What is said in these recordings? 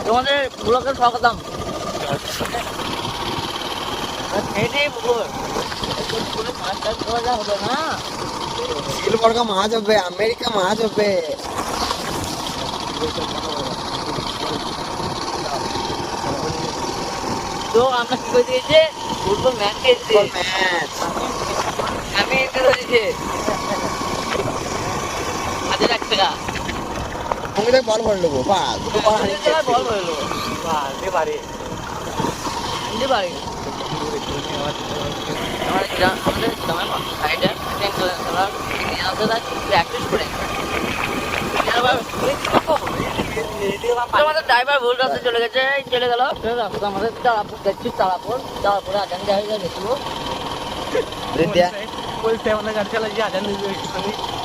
তোমাদের ব্লকের স্বাগতম। এটাই পুকুর, পুকুরে মাছ চাষ করা যা হবে না। সিলবর্গা মাছ হবে, আমেরিকা মাছ হবে। তো আমরা কি করে দিয়েছে, ফুটবল ম্যাচ খেলছে, আমি এটা ধরেছে 1000 টাকা। আমি তো বল ভরে নেবো, বাস দুটো বল হারিয়ে বল হলো বাড়ি বাড়ি দিতে পারি। আমাদের গ্রামের সাইডে প্র্যাকটিস করে আমাদের ড্রাইভার ভুল রাস্তায় চলে গেছে, চলে গেল রাস্তা আমাদের তারাপুর যাচ্ছি, তারাপুরে আজান দেওয়া হয়ে গেছিল। আমাদের গাড়ি চালাচ্ছি আজান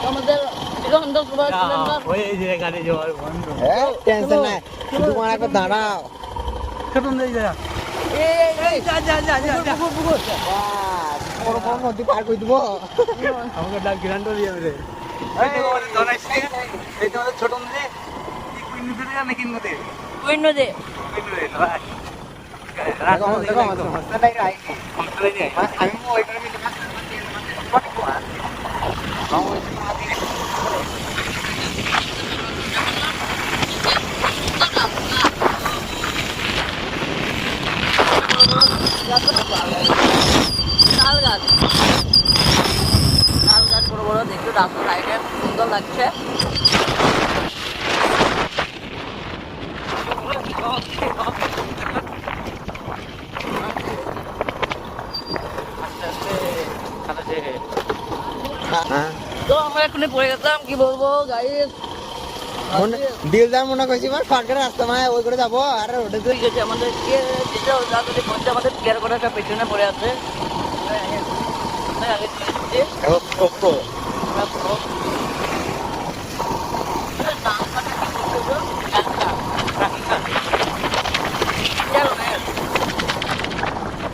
আমাদের গাড়ি যাওয়ার বন্ধ। টেনশন নাই, শুধু মারা করে দাঁড়াও। নদী পার করে দিব। আমাকে ডাক গ্রান্ড দিয়ে রে ছোট নদী নাকি নদী ওই নদী তাল গাছ বড় বড় দেখতে রাস্তার সাইডে সুন্দর লাগছে। তো আমরা এখনই পড়ে গেছিলাম, কি বলবো গাইস, দিলদার মনে করছি ফাঁকা রাস্তা মানে ওই করে যাবো। আর ওটা তো ঠিক আছে, আমাদের আমাদের প্লেয়ার করা একটা পেছনে পড়ে আছে।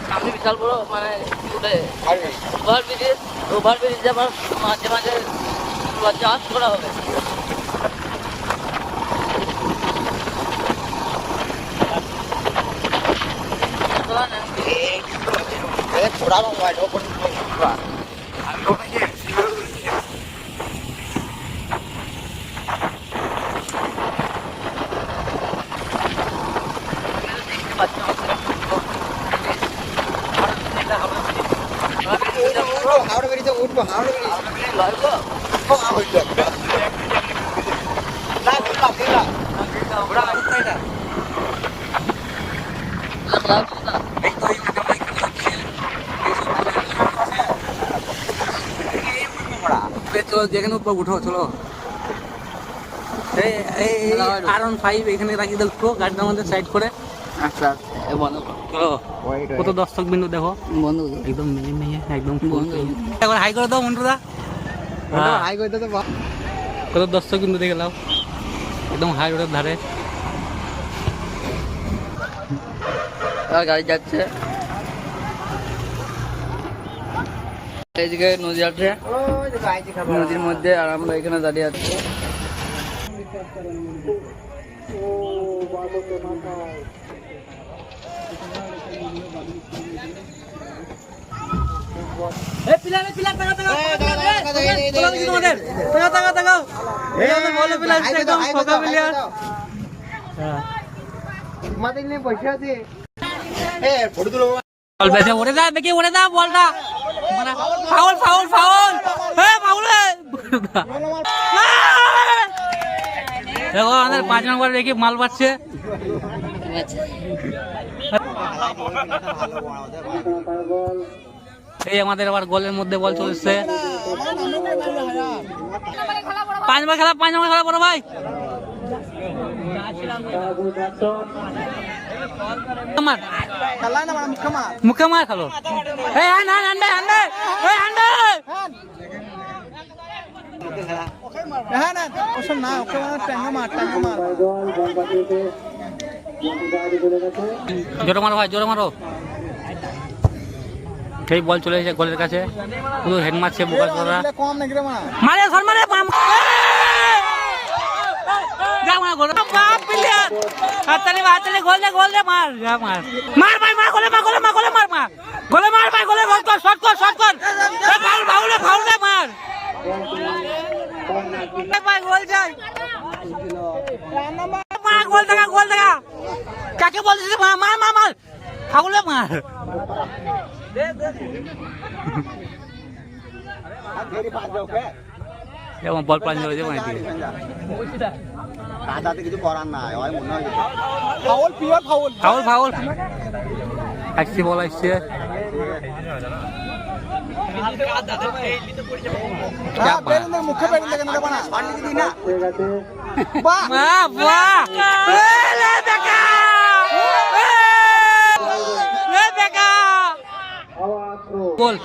সামনে বিশাল বড় মানে ওভারব্রিজ আবার মাঝে মাঝে চাষ করা হবে। ঘোরা মোবাইল হাওড়া বেরিয়ে উঠবো, হাওড়া চলো যেখানে উপর উঠো, চলো R15 এখানে রাখি দেখো, গাড়িটা আমাদের সাইড করে। আচ্ছা চলো কত দর্শক বিন্দু দেখো, বন্ধু একদম মেয়ে একদম একবার হাই করে দাও মন্টুদা। হাই করতে তো কত দর্শক বিন্দু দেখে নাও, একদম হাই রোডের ধারে। আর গাড়ি যাচ্ছে, এইদিকে নদী আছে, নদীর মধ্যে, আর আমরা এখানে দাঁড়িয়ে আছি। পয়সা আছে ফটো তুলো। ওরে দা দেখি, ওরে দা বলটা ফাউল ফাউল ফাউল, ফাউল দেখো আমাদের 5 নম্বর দেখি মাল পাচ্ছে। এই আমাদের আবার গোলের মধ্যে বল চলছে। 5 নম্বর খেলা, 5 নম্বর খেলা বড় ভাই। মুখে মার খালো, জোরে মারো ভাই, জোরে মারো। সেই বল চলে এসেছে গোলের কাছে, শুধু হেড মারছে বোকা করা। মারে সর মারে, যা মার গোল বাপ প্লেয়ার হাততালি গোল দে মার যা মার ভাই মার গোলে মার গোলে মার ভাই গোলে গোল কর শট কর ফাউল দে মার ভাই গোল যাই মার গোল দেখা কাকে বলছিস মার ফাউলে মার যেমন বল প্রাণ যাবে যেমন কাদাতে কিছু করার নাই হয় মনে হয় ফাউল আসছে বল আসছে মুখে পেড়ে দেখে না বানা পানি দিবি না বাহ বাহ গোল